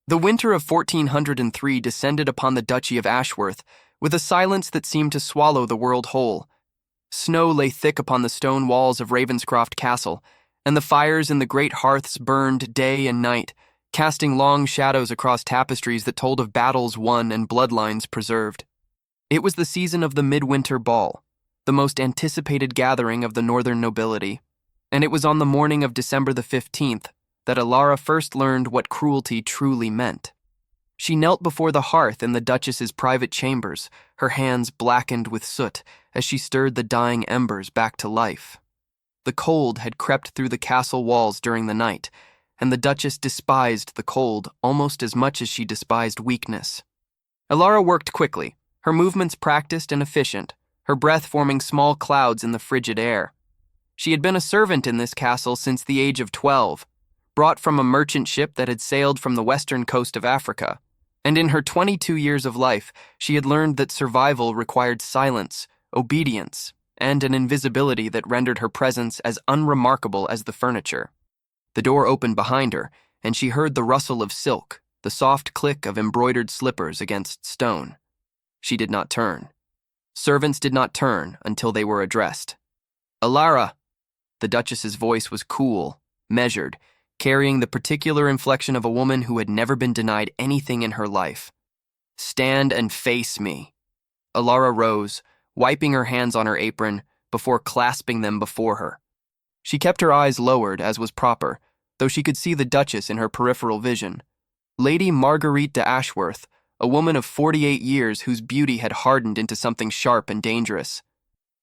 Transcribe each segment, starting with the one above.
The winter of 1403 descended upon the Duchy of Ashworth with a silence that seemed to swallow the world whole. Snow lay thick upon the stone walls of Ravenscroft Castle, and the fires in the great hearths burned day and night, casting long shadows across tapestries that told of battles won and bloodlines preserved. It was the season of the midwinter ball, the most anticipated gathering of the northern nobility, and it was on the morning of December the 15th that Alara first learned what cruelty truly meant. She knelt before the hearth in the Duchess's private chambers, her hands blackened with soot as she stirred the dying embers back to life. The cold had crept through the castle walls during the night, and the Duchess despised the cold almost as much as she despised weakness. Alara worked quickly, her movements practiced and efficient, her breath forming small clouds in the frigid air. She had been a servant in this castle since the age of 12, brought from a merchant ship that had sailed from the western coast of Africa, and in her 22 years of life, she had learned that survival required silence, obedience, and an invisibility that rendered her presence as unremarkable as the furniture. The door opened behind her, and she heard the rustle of silk, the soft click of embroidered slippers against stone. She did not turn. Servants did not turn until they were addressed. "Alara!" The Duchess's voice was cool, measured, carrying the particular inflection of a woman who had never been denied anything in her life. "Stand and face me." Alara rose, wiping her hands on her apron before clasping them before her. She kept her eyes lowered, as was proper, though she could see the Duchess in her peripheral vision. Lady Marguerite de Ashworth, a woman of 48 years whose beauty had hardened into something sharp and dangerous.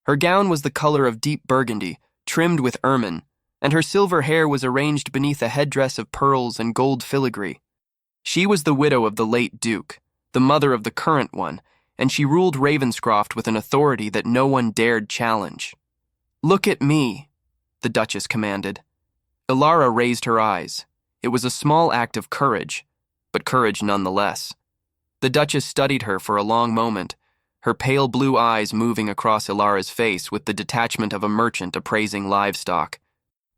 Her gown was the color of deep burgundy, trimmed with ermine, and her silver hair was arranged beneath a headdress of pearls and gold filigree. She was the widow of the late Duke, the mother of the current one, and she ruled Ravenscroft with an authority that no one dared challenge. "Look at me," the Duchess commanded. Alara raised her eyes. It was a small act of courage, but courage nonetheless. The Duchess studied her for a long moment, her pale blue eyes moving across Alara's face with the detachment of a merchant appraising livestock.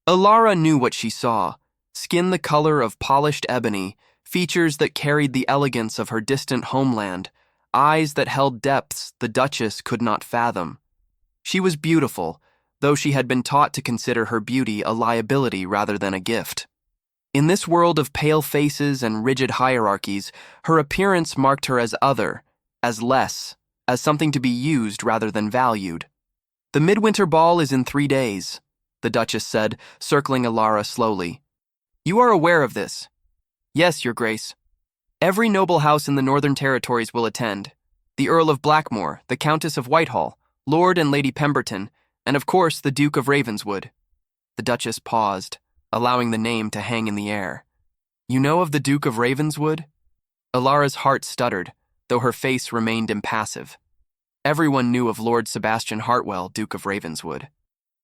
Alara knew what she saw: skin the color of polished ebony, features that carried the elegance of her distant homeland, eyes that held depths the Duchess could not fathom. She was beautiful, though she had been taught to consider her beauty a liability rather than a gift. In this world of pale faces and rigid hierarchies, her appearance marked her as other, as less, as something to be used rather than valued. "The midwinter ball is in 3 days," the Duchess said, circling Alara slowly. "You are aware of this?" "Yes, Your Grace. Every noble house in the Northern Territories will attend. The Earl of Blackmore, the Countess of Whitehall, Lord and Lady Pemberton, and of course the Duke of Ravenswood." The Duchess paused, allowing the name to hang in the air. "You know of the Duke of Ravenswood?" Alara's heart stuttered, though her face remained impassive. Everyone knew of Lord Sebastian Hartwell, Duke of Ravenswood.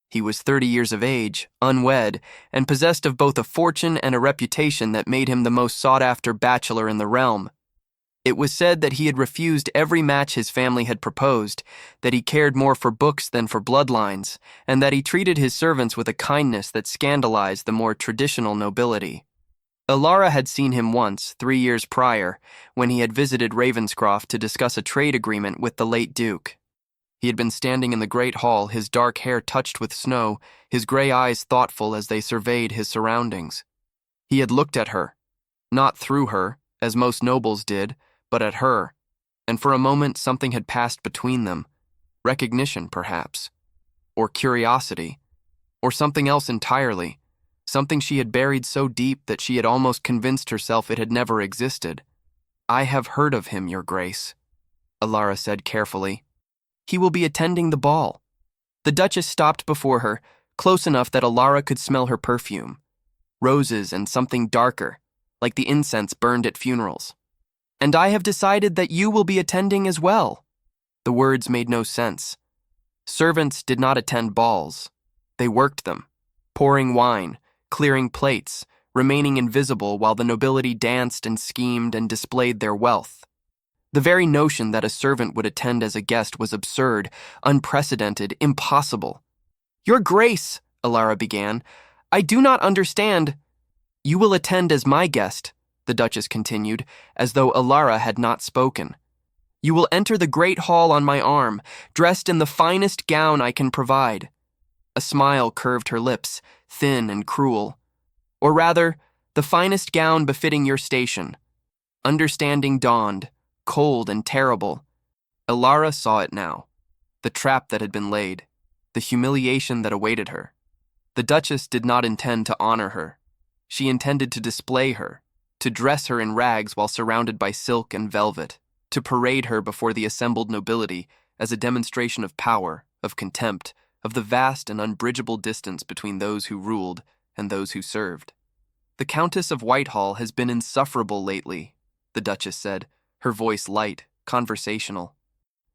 He was 30 years of age, unwed, and possessed of both a fortune and a reputation that made him the most sought-after bachelor in the realm. It was said that he had refused every match his family had proposed, that he cared more for books than for bloodlines, and that he treated his servants with a kindness that scandalized the more traditional nobility. Alara had seen him once, 3 years prior, when he had visited Ravenscroft to discuss a trade agreement with the late Duke. He had been standing in the great hall, his dark hair touched with snow, his gray eyes thoughtful as they surveyed his surroundings. He had looked at her, not through her, as most nobles did, but at her, and for a moment something had passed between them. Recognition, perhaps, or curiosity, or something else entirely, something she had buried so deep that she had almost convinced herself it had never existed. "I have heard of him, Your Grace," Alara said carefully. "He will be attending the ball." The Duchess stopped before her, close enough that Alara could smell her perfume. Roses and something darker, like the incense burned at funerals. "And I have decided that you will be attending as well." The words made no sense. Servants did not attend balls. They worked them, pouring wine, clearing plates, remaining invisible while the nobility danced and schemed and displayed their wealth. The very notion that a servant would attend as a guest was absurd, unprecedented, impossible. "Your Grace," Alara began, "I do not understand." "You will attend as my guest," the Duchess continued, as though Alara had not spoken. "You will enter the great hall on my arm, dressed in the finest gown I can provide." A smile curved her lips, thin and cruel. "Or rather, the finest gown befitting your station." Understanding dawned, cold and terrible. Alara saw it now. The trap that had been laid, the humiliation that awaited her. The Duchess did not intend to honor her. She intended to display her, to dress her in rags while surrounded by silk and velvet, to parade her before the assembled nobility as a demonstration of power, of contempt, of the vast and unbridgeable distance between those who ruled and those who served. "The Countess of Whitehall has been insufferable lately," the Duchess said, her voice light, conversational.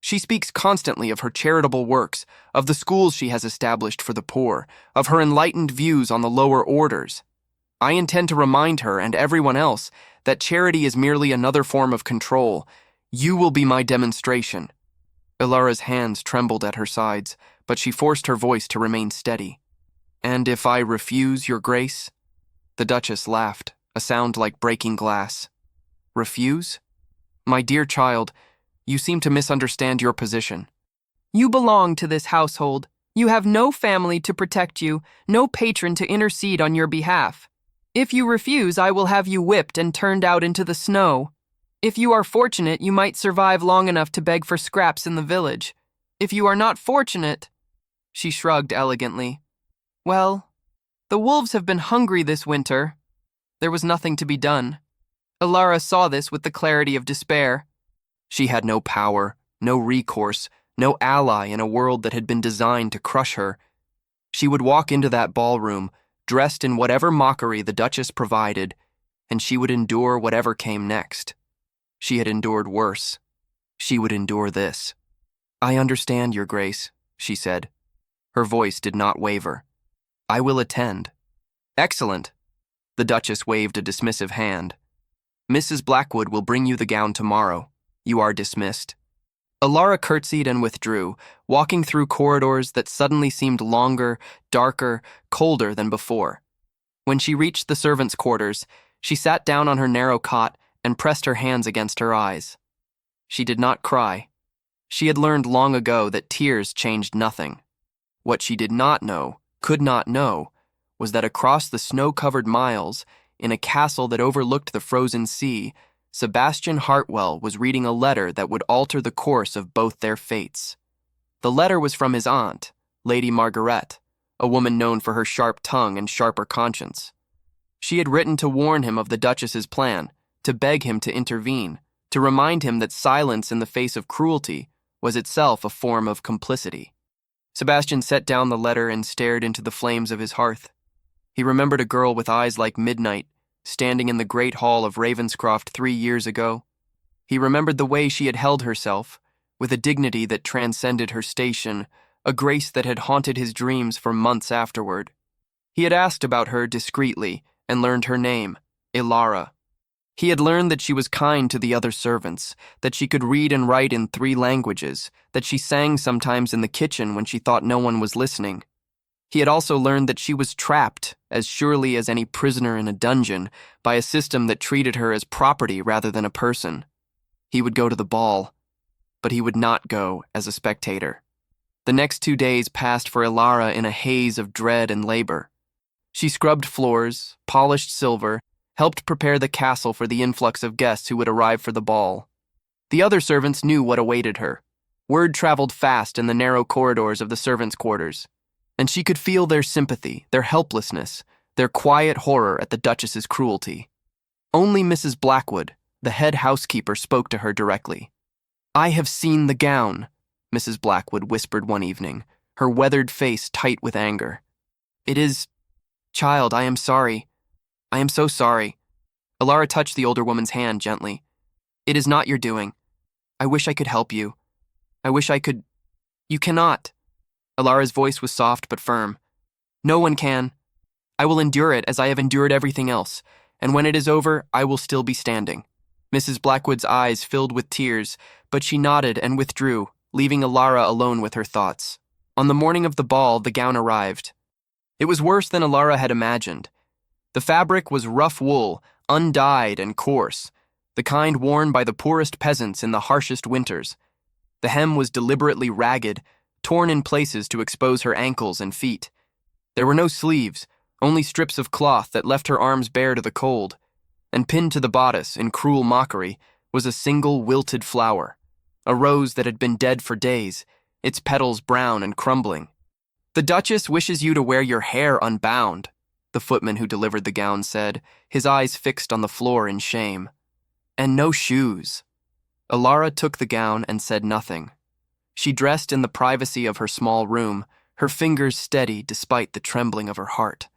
"She speaks constantly of her charitable works, of the schools she has established for the poor, of her enlightened views on the lower orders. I intend to remind her and everyone else that charity is merely another form of control. You will be my demonstration." Ilara's hands trembled at her sides, but she forced her voice to remain steady. "And if I refuse, Your Grace?" The Duchess laughed, a sound like breaking glass. "Refuse? My dear child, you seem to misunderstand your position. You belong to this household. You have no family to protect you, no patron to intercede on your behalf. If you refuse, I will have you whipped and turned out into the snow. If you are fortunate, you might survive long enough to beg for scraps in the village. If you are not fortunate—" She shrugged elegantly. "Well, the wolves have been hungry this winter." There was nothing to be done. Alara saw this with the clarity of despair. She had no power, no recourse, no ally in a world that had been designed to crush her. She would walk into that ballroom, dressed in whatever mockery the Duchess provided, and she would endure whatever came next. She had endured worse. She would endure this. "I understand, Your Grace," she said. Her voice did not waver. "I will attend." "Excellent." The Duchess waved a dismissive hand. "Mrs. Blackwood will bring you the gown tomorrow. You are dismissed." Alara curtsied and withdrew, walking through corridors that suddenly seemed longer, darker, colder than before. When she reached the servants' quarters, she sat down on her narrow cot and pressed her hands against her eyes. She did not cry. She had learned long ago that tears changed nothing. What she did not know, could not know, was that across the snow-covered miles, in a castle that overlooked the frozen sea, Sebastian Hartwell was reading a letter that would alter the course of both their fates. The letter was from his aunt, Lady Margaret, a woman known for her sharp tongue and sharper conscience. She had written to warn him of the Duchess's plan, to beg him to intervene, to remind him that silence in the face of cruelty was itself a form of complicity. Sebastian set down the letter and stared into the flames of his hearth. He remembered a girl with eyes like midnight, standing in the great hall of Ravenscroft 3 years ago. He remembered the way she had held herself, with a dignity that transcended her station, a grace that had haunted his dreams for months afterward. He had asked about her discreetly and learned her name, Ilara. He had learned that she was kind to the other servants, that she could read and write in 3 languages, that she sang sometimes in the kitchen when she thought no one was listening. He had also learned that she was trapped, as surely as any prisoner in a dungeon, by a system that treated her as property rather than a person. He would go to the ball, but he would not go as a spectator. The next 2 days passed for Ilara in a haze of dread and labor. She scrubbed floors, polished silver, helped prepare the castle for the influx of guests who would arrive for the ball. The other servants knew what awaited her. Word traveled fast in the narrow corridors of the servants' quarters, and she could feel their sympathy, their helplessness, their quiet horror at the Duchess's cruelty. Only Mrs. Blackwood, the head housekeeper, spoke to her directly. "I have seen the gown," Mrs. Blackwood whispered one evening, her weathered face tight with anger. "It is... Child, I am sorry. I am so sorry." Alara touched the older woman's hand gently. "It is not your doing. I wish I could help you. I wish I could... You cannot." Alara's voice was soft but firm. "No one can. I will endure it as I have endured everything else, and when it is over, I will still be standing." Mrs. Blackwood's eyes filled with tears, but she nodded and withdrew, leaving Alara alone with her thoughts. On the morning of the ball, the gown arrived. It was worse than Alara had imagined. The fabric was rough wool, undyed and coarse, the kind worn by the poorest peasants in the harshest winters. The hem was deliberately ragged, torn in places to expose her ankles and feet. There were no sleeves, only strips of cloth that left her arms bare to the cold, and pinned to the bodice, in cruel mockery, was a single wilted flower, a rose that had been dead for days, its petals brown and crumbling. "The Duchess wishes you to wear your hair unbound," the footman who delivered the gown said, his eyes fixed on the floor in shame. "And no shoes." Alara took the gown and said nothing. She dressed in the privacy of her small room, her fingers steady despite the trembling of her heart.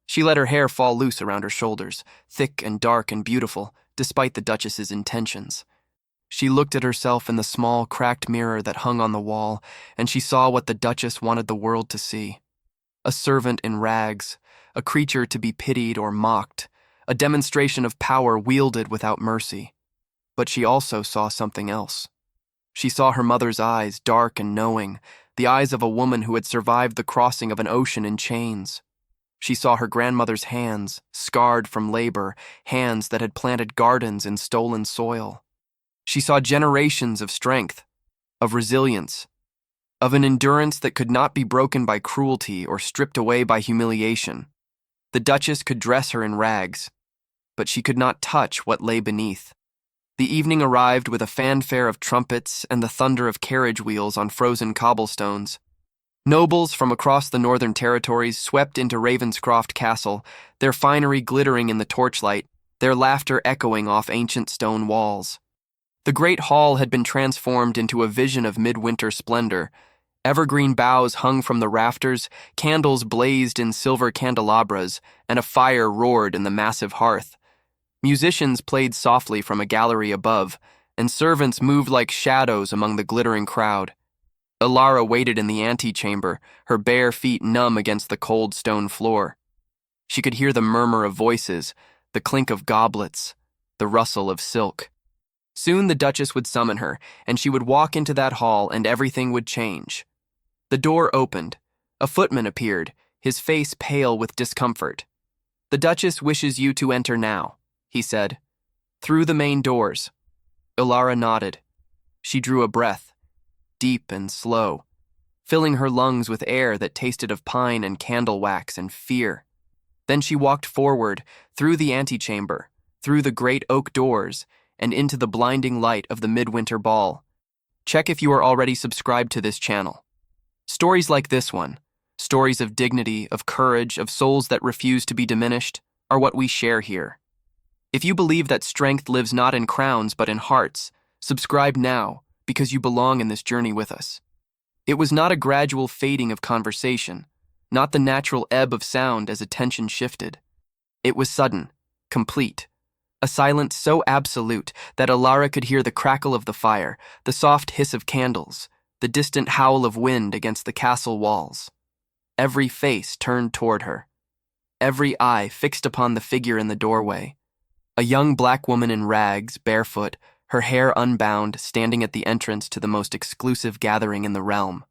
She let her hair fall loose around her shoulders, thick and dark and beautiful, despite the Duchess's intentions. She looked at herself in the small, cracked mirror that hung on the wall, and she saw what the Duchess wanted the world to see. A servant in rags, a creature to be pitied or mocked, a demonstration of power wielded without mercy. But she also saw something else. She saw her mother's eyes, dark and knowing, the eyes of a woman who had survived the crossing of an ocean in chains. She saw her grandmother's hands, scarred from labor, hands that had planted gardens in stolen soil. She saw generations of strength, of resilience, of an endurance that could not be broken by cruelty or stripped away by humiliation. The Duchess could dress her in rags, but she could not touch what lay beneath. The evening arrived with a fanfare of trumpets and the thunder of carriage wheels on frozen cobblestones. Nobles from across the northern territories swept into Ravenscroft Castle, their finery glittering in the torchlight, their laughter echoing off ancient stone walls. The great hall had been transformed into a vision of midwinter splendor. Evergreen boughs hung from the rafters, candles blazed in silver candelabras, and a fire roared in the massive hearth. Musicians played softly from a gallery above, and servants moved like shadows among the glittering crowd. Alara waited in the antechamber, her bare feet numb against the cold stone floor. She could hear the murmur of voices, the clink of goblets, the rustle of silk. Soon the Duchess would summon her, and she would walk into that hall and everything would change. The door opened. A footman appeared, his face pale with discomfort. "The Duchess wishes you to enter now," he said. "Through the main doors." Alara nodded. She drew a breath, deep and slow, filling her lungs with air that tasted of pine and candle wax and fear. Then she walked forward, through the antechamber, through the great oak doors, and into the blinding light of the midwinter ball. Check if you are already subscribed to this channel. Stories like this one, stories of dignity, of courage, of souls that refuse to be diminished, are what we share here. If you believe that strength lives not in crowns but in hearts, subscribe now, because you belong in this journey with us. It was not a gradual fading of conversation, not the natural ebb of sound as attention shifted. It was sudden, complete, a silence so absolute that Alara could hear the crackle of the fire, the soft hiss of candles, the distant howl of wind against the castle walls. Every face turned toward her, every eye fixed upon the figure in the doorway. A young black woman in rags, barefoot, her hair unbound, standing at the entrance to the most exclusive gathering in the realm.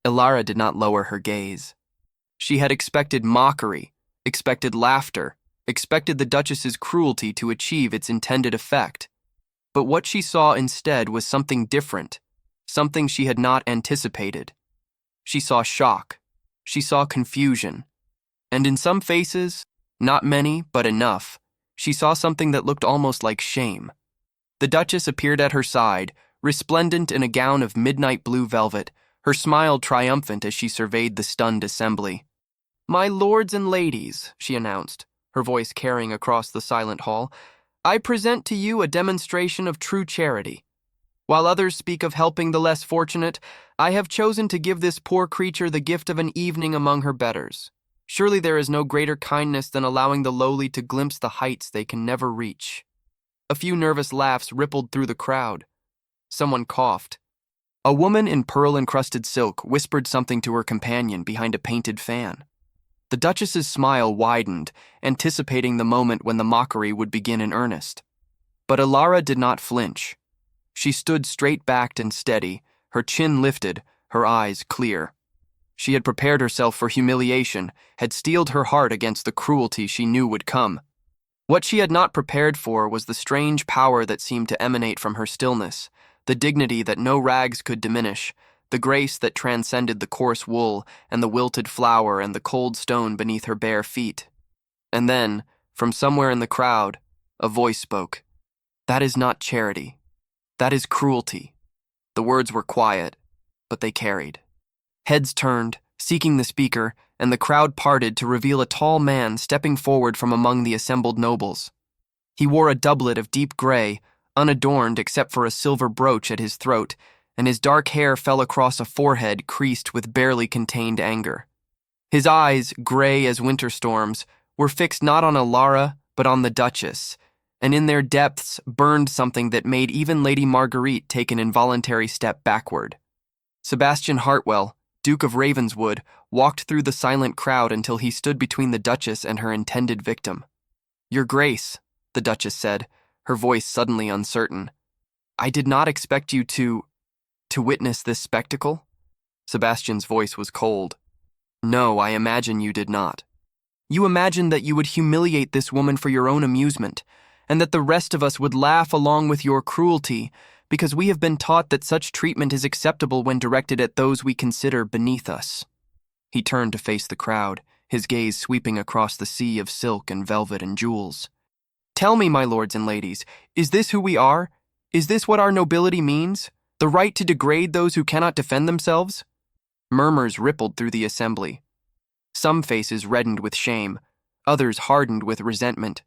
Alara did not lower her gaze. She had expected mockery, expected laughter, expected the Duchess's cruelty to achieve its intended effect. But what she saw instead was something different, something she had not anticipated. She saw shock, she saw confusion, and in some faces, not many, but enough, she saw something that looked almost like shame. The Duchess appeared at her side, resplendent in a gown of midnight blue velvet, her smile triumphant as she surveyed the stunned assembly. "My lords and ladies," she announced, her voice carrying across the silent hall, "I present to you a demonstration of true charity. While others speak of helping the less fortunate, I have chosen to give this poor creature the gift of an evening among her betters. Surely there is no greater kindness than allowing the lowly to glimpse the heights they can never reach." A few nervous laughs rippled through the crowd. Someone coughed. A woman in pearl-encrusted silk whispered something to her companion behind a painted fan. The Duchess's smile widened, anticipating the moment when the mockery would begin in earnest. But Alara did not flinch. She stood straight-backed and steady, her chin lifted, her eyes clear. She had prepared herself for humiliation, had steeled her heart against the cruelty she knew would come. What she had not prepared for was the strange power that seemed to emanate from her stillness, the dignity that no rags could diminish, the grace that transcended the coarse wool and the wilted flower and the cold stone beneath her bare feet. And then, from somewhere in the crowd, a voice spoke. "That is not charity. That is cruelty." The words were quiet, but they carried. Heads turned, seeking the speaker, and the crowd parted to reveal a tall man stepping forward from among the assembled nobles. He wore a doublet of deep gray, unadorned except for a silver brooch at his throat, and his dark hair fell across a forehead creased with barely contained anger. His eyes, gray as winter storms, were fixed not on Alara, but on the Duchess, and in their depths burned something that made even Lady Marguerite take an involuntary step backward. Sebastian Hartwell, Duke of Ravenswood, walked through the silent crowd until he stood between the Duchess and her intended victim. "Your Grace," the Duchess said, her voice suddenly uncertain, "I did not expect you to witness this spectacle?" Sebastian's voice was cold. "No, I imagine you did not. You imagined that you would humiliate this woman for your own amusement, and that the rest of us would laugh along with your cruelty, because we have been taught that such treatment is acceptable when directed at those we consider beneath us." He turned to face the crowd, his gaze sweeping across the sea of silk and velvet and jewels. "Tell me, my lords and ladies, is this who we are? Is this what our nobility means? The right to degrade those who cannot defend themselves?" Murmurs rippled through the assembly. Some faces reddened with shame, others hardened with resentment.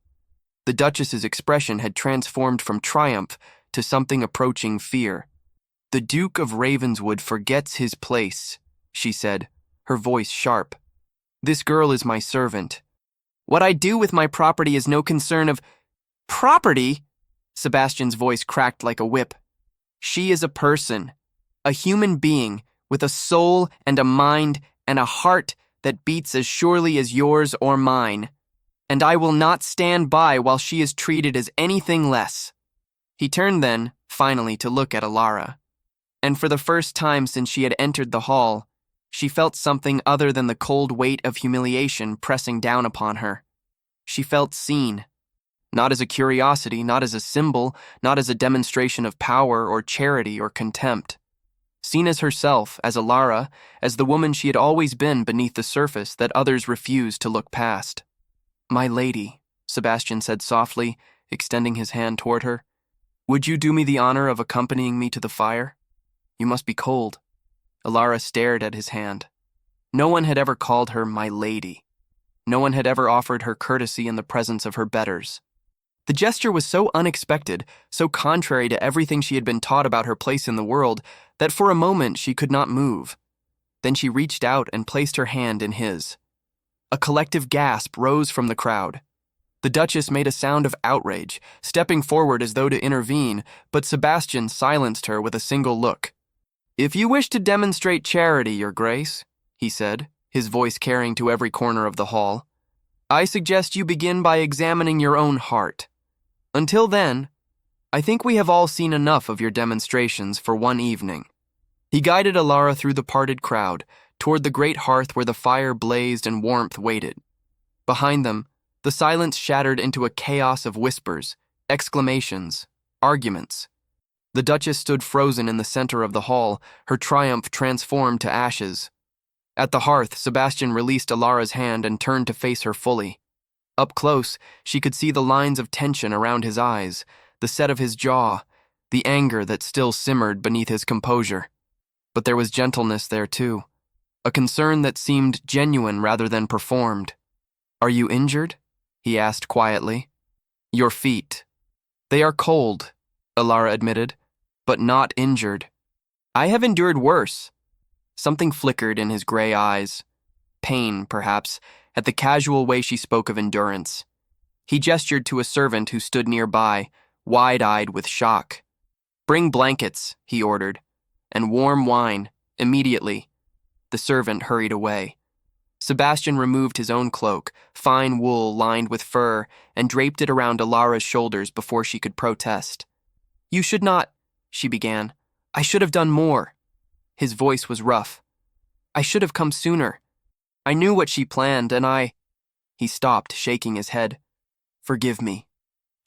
The Duchess's expression had transformed from triumph to something approaching fear. "The Duke of Ravenswood forgets his place," she said, her voice sharp. "This girl is my servant. What I do with my property is no concern of—" "Property?" Sebastian's voice cracked like a whip. "She is a person, a human being with a soul and a mind and a heart that beats as surely as yours or mine, and I will not stand by while she is treated as anything less." He turned then, finally, to look at Alara, and for the first time since she had entered the hall, she felt something other than the cold weight of humiliation pressing down upon her. She felt seen, not as a curiosity, not as a symbol, not as a demonstration of power or charity or contempt. Seen as herself, as Alara, as the woman she had always been beneath the surface that others refused to look past. "My lady," Sebastian said softly, extending his hand toward her, "would you do me the honor of accompanying me to the fire? You must be cold." Alara stared at his hand. No one had ever called her my lady. No one had ever offered her courtesy in the presence of her betters. The gesture was so unexpected, so contrary to everything she had been taught about her place in the world, that for a moment she could not move. Then she reached out and placed her hand in his. A collective gasp rose from the crowd. The Duchess made a sound of outrage, stepping forward as though to intervene, but Sebastian silenced her with a single look. "If you wish to demonstrate charity, Your Grace," he said, his voice carrying to every corner of the hall, "I suggest you begin by examining your own heart. Until then, I think we have all seen enough of your demonstrations for one evening." He guided Alara through the parted crowd, toward the great hearth where the fire blazed and warmth waited. Behind them, the silence shattered into a chaos of whispers, exclamations, arguments. The Duchess stood frozen in the center of the hall, her triumph transformed to ashes. At the hearth, Sebastian released Alara's hand and turned to face her fully. Up close, she could see the lines of tension around his eyes, the set of his jaw, the anger that still simmered beneath his composure. But there was gentleness there too, a concern that seemed genuine rather than performed. "Are you injured?" he asked quietly. "Your feet. They are cold," Alara admitted, "but not injured. I have endured worse." Something flickered in his gray eyes. Pain, perhaps, at the casual way she spoke of endurance. He gestured to a servant who stood nearby, wide-eyed with shock. "Bring blankets," he ordered, "and warm wine, immediately." The servant hurried away. Sebastian removed his own cloak, fine wool lined with fur, and draped it around Alara's shoulders before she could protest. "You should not," she began. "I should have done more." His voice was rough. "I should have come sooner. I knew what she planned, and I—" He stopped, shaking his head. Forgive me.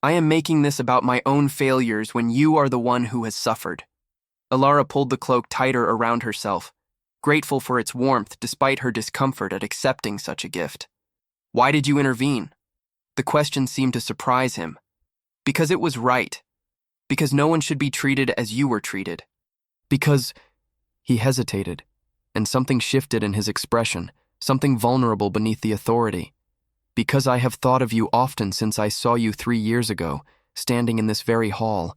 I am making this about my own failures when you are the one who has suffered." Alara pulled the cloak tighter around herself, grateful for its warmth despite her discomfort at accepting such a gift. "Why did you intervene?" The question seemed to surprise him. "Because it was right. Because no one should be treated as you were treated. Because—" He hesitated, and something shifted in his expression, something vulnerable beneath the authority. "Because I have thought of you often since I saw you 3 years ago, standing in this very hall.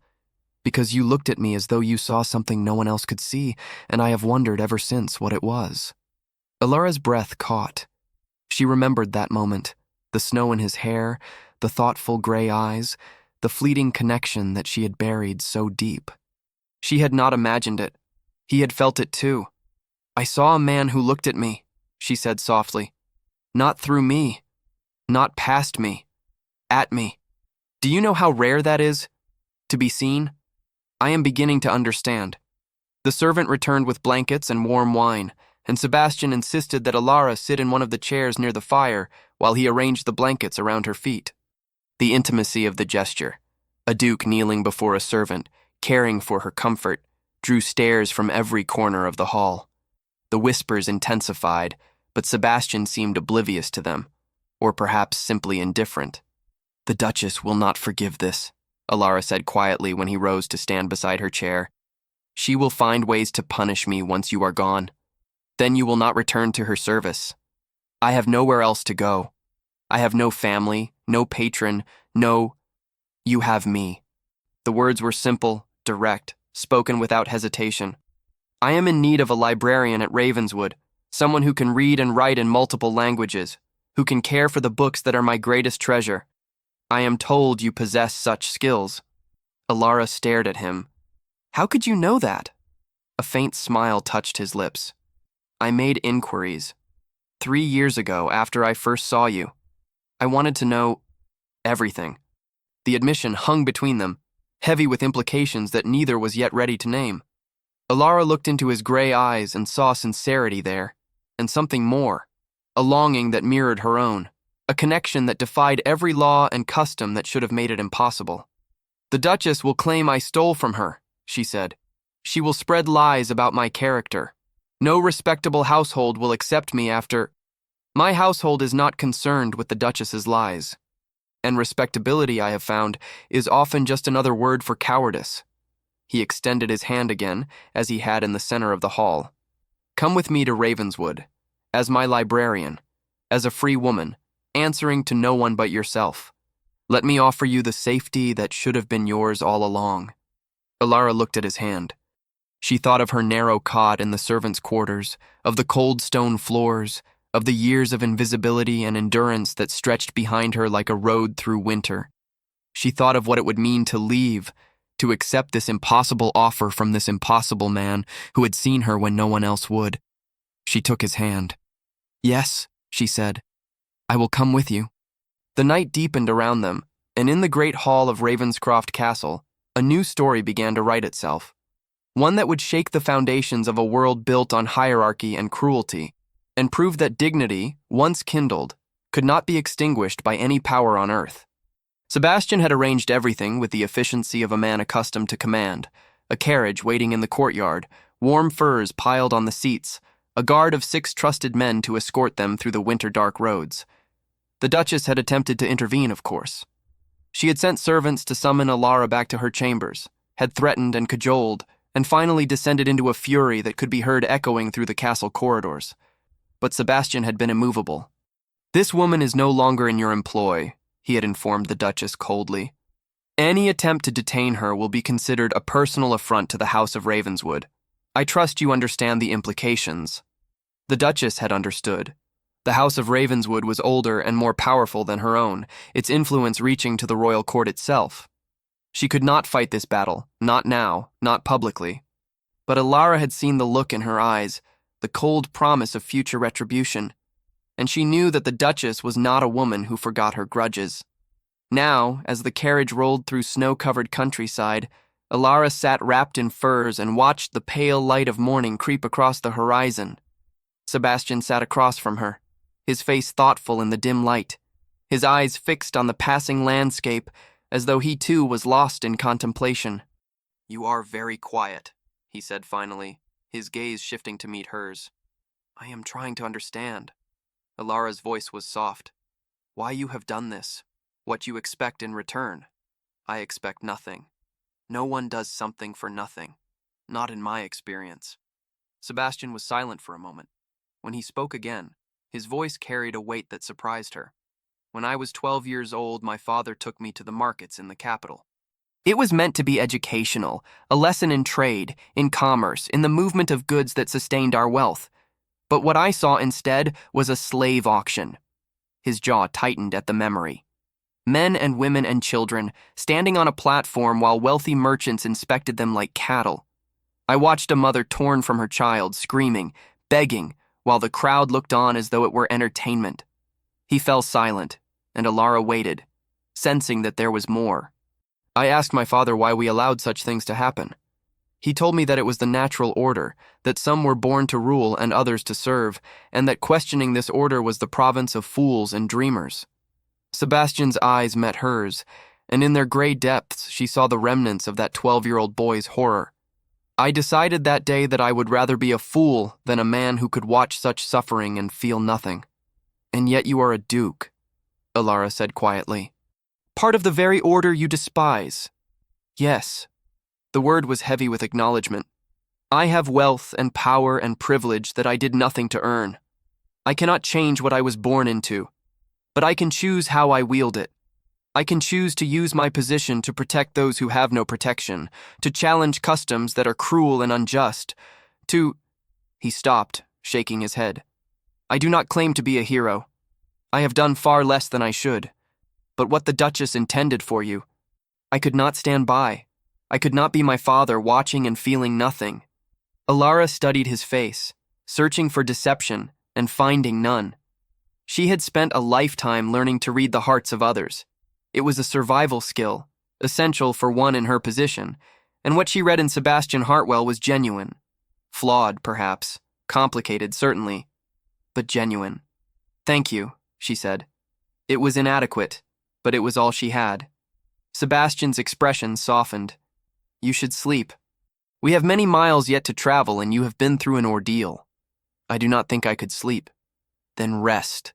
Because you looked at me as though you saw something no one else could see, and I have wondered ever since what it was." Alara's breath caught. She remembered that moment, the snow in his hair, the thoughtful gray eyes, the fleeting connection that she had buried so deep. She had not imagined it. He had felt it too. "I saw a man who looked at me," she said softly. "Not through me. Not past me. At me. Do you know how rare that is? To be seen? I am beginning to understand." The servant returned with blankets and warm wine, and Sebastian insisted that Alara sit in one of the chairs near the fire while he arranged the blankets around her feet. The intimacy of the gesture, a duke kneeling before a servant, caring for her comfort, drew stares from every corner of the hall. The whispers intensified, but Sebastian seemed oblivious to them, or perhaps simply indifferent. "The Duchess will not forgive this," Alara said quietly when he rose to stand beside her chair. "She will find ways to punish me once you are gone. Then you will not return to her service. I have nowhere else to go. I have no family, no patron, no— You have me." The words were simple, direct, spoken without hesitation. "I am in need of a librarian at Ravenswood, someone who can read and write in multiple languages, who can care for the books that are my greatest treasure. I am told you possess such skills." Alara stared at him. "How could you know that?" A faint smile touched his lips. "I made inquiries. 3 years ago, after I first saw you. I wanted to know everything." The admission hung between them, heavy with implications that neither was yet ready to name. Alara looked into his gray eyes and saw sincerity there, and something more, a longing that mirrored her own, a connection that defied every law and custom that should have made it impossible. "The Duchess will claim I stole from her," she said. "She will spread lies about my character. No respectable household will accept me after— My household is not concerned with the Duchess's lies. And respectability, I have found, is often just another word for cowardice." He extended his hand again, as he had in the center of the hall. "Come with me to Ravenswood, as my librarian, as a free woman, answering to no one but yourself. Let me offer you the safety that should have been yours all along." Alara looked at his hand. She thought of her narrow cot in the servants' quarters, of the cold stone floors, of the years of invisibility and endurance that stretched behind her like a road through winter. She thought of what it would mean to leave, to accept this impossible offer from this impossible man who had seen her when no one else would. She took his hand. "Yes," she said, "I will come with you." The night deepened around them, and in the great hall of Ravenscroft Castle, a new story began to write itself. One that would shake the foundations of a world built on hierarchy and cruelty, and prove that dignity, once kindled, could not be extinguished by any power on earth. Sebastian had arranged everything with the efficiency of a man accustomed to command: a carriage waiting in the courtyard, warm furs piled on the seats, a guard of 6 trusted men to escort them through the winter-dark roads. The Duchess had attempted to intervene, of course. She had sent servants to summon Alara back to her chambers, had threatened and cajoled, and finally descended into a fury that could be heard echoing through the castle corridors. But Sebastian had been immovable. "This woman is no longer in your employ," he had informed the Duchess coldly. "Any attempt to detain her will be considered a personal affront to the House of Ravenswood. I trust you understand the implications." The Duchess had understood. The House of Ravenswood was older and more powerful than her own, its influence reaching to the royal court itself. She could not fight this battle, not now, not publicly. But Alara had seen the look in her eyes, the cold promise of future retribution, and she knew that the Duchess was not a woman who forgot her grudges. Now, as the carriage rolled through snow-covered countryside, Alara sat wrapped in furs and watched the pale light of morning creep across the horizon. Sebastian sat across from her, his face thoughtful in the dim light, his eyes fixed on the passing landscape, as though he too was lost in contemplation. "You are very quiet," he said finally, his gaze shifting to meet hers. "I am trying to understand." Alara's voice was soft. "Why you have done this, what you expect in return." "I expect nothing. No one does something for nothing. Not in my experience." Sebastian was silent for a moment. When he spoke again, his voice carried a weight that surprised her. "When I was 12 years old, my father took me to the markets in the capital. It was meant to be educational, a lesson in trade, in commerce, in the movement of goods that sustained our wealth. But what I saw instead was a slave auction." His jaw tightened at the memory. Men and women and children standing on a platform while wealthy merchants inspected them like cattle. I watched a mother torn from her child, screaming, begging, while the crowd looked on as though it were entertainment. He fell silent, and Alara waited, sensing that there was more. I asked my father why we allowed such things to happen. He told me that it was the natural order, that some were born to rule and others to serve, and that questioning this order was the province of fools and dreamers. Sebastian's eyes met hers, and in their gray depths she saw the remnants of that 12-year-old boy's horror. "I decided that day that I would rather be a fool than a man who could watch such suffering and feel nothing." "And yet you are a duke," Alara said quietly. "Part of the very order you despise." "Yes." The word was heavy with acknowledgement. "I have wealth and power and privilege that I did nothing to earn. I cannot change what I was born into, but I can choose how I wield it. I can choose to use my position to protect those who have no protection, to challenge customs that are cruel and unjust, to—" He stopped, shaking his head. "I do not claim to be a hero. I have done far less than I should. But what the Duchess intended for you, I could not stand by. I could not be my father, watching and feeling nothing." Alara studied his face, searching for deception and finding none. She had spent a lifetime learning to read the hearts of others. It was a survival skill, essential for one in her position, and what she read in Sebastian Hartwell was genuine. Flawed, perhaps, complicated, certainly, but genuine. "Thank you," she said. It was inadequate, but it was all she had. Sebastian's expression softened. "You should sleep. We have many miles yet to travel, and you have been through an ordeal." "I do not think I could sleep." "Then rest.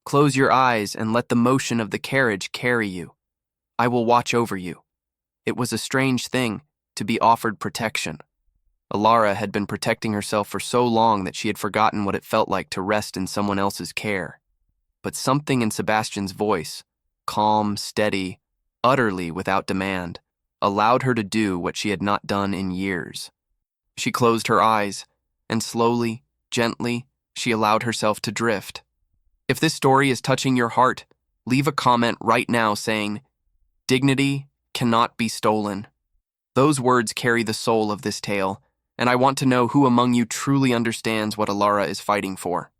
Close your eyes and let the motion of the carriage carry you. I will watch over you." It was a strange thing to be offered protection. Alara had been protecting herself for so long that she had forgotten what it felt like to rest in someone else's care. But something in Sebastian's voice, calm, steady, utterly without demand, allowed her to do what she had not done in years. She closed her eyes, and slowly, gently, she allowed herself to drift. If this story is touching your heart, leave a comment right now saying, "Dignity cannot be stolen." Those words carry the soul of this tale, and I want to know who among you truly understands what Alara is fighting for.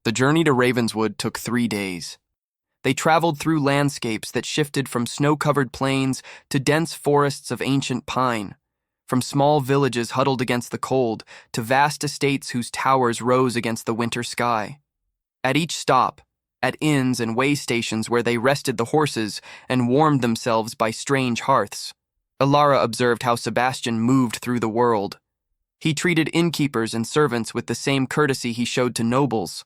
The journey to Ravenswood took 3 days. They traveled through landscapes that shifted from snow-covered plains to dense forests of ancient pine, from small villages huddled against the cold to vast estates whose towers rose against the winter sky. At each stop, at inns and way stations where they rested the horses and warmed themselves by strange hearths, Alara observed how Sebastian moved through the world. He treated innkeepers and servants with the same courtesy he showed to nobles.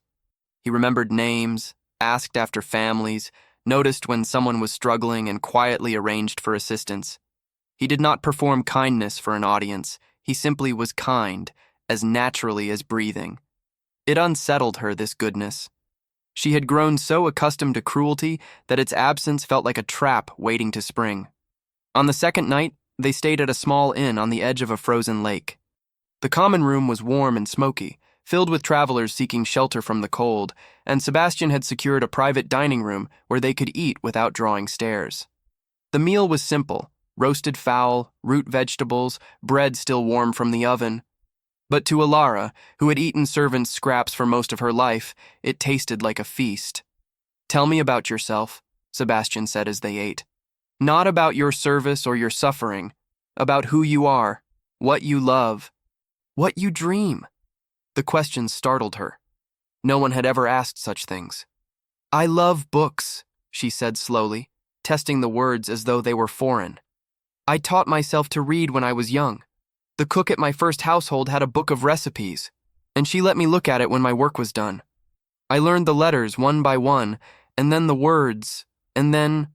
He remembered names, asked after families, noticed when someone was struggling, and quietly arranged for assistance. He did not perform kindness for an audience. He simply was kind, as naturally as breathing. It unsettled her, this goodness. She had grown so accustomed to cruelty that its absence felt like a trap waiting to spring. On the second night, they stayed at a small inn on the edge of a frozen lake. The common room was warm and smoky, filled with travelers seeking shelter from the cold, and Sebastian had secured a private dining room where they could eat without drawing stares. The meal was simple: roasted fowl, root vegetables, bread still warm from the oven. But to Alara, who had eaten servants' scraps for most of her life, it tasted like a feast. "Tell me about yourself," Sebastian said as they ate. "Not about your service or your suffering, about who you are, what you love, what you dream." The question startled her. No one had ever asked such things. "I love books," she said slowly, testing the words as though they were foreign. I taught myself to read when I was young. The cook at my first household had a book of recipes, and she let me look at it when my work was done. I learned the letters one by one, and then the words, and then...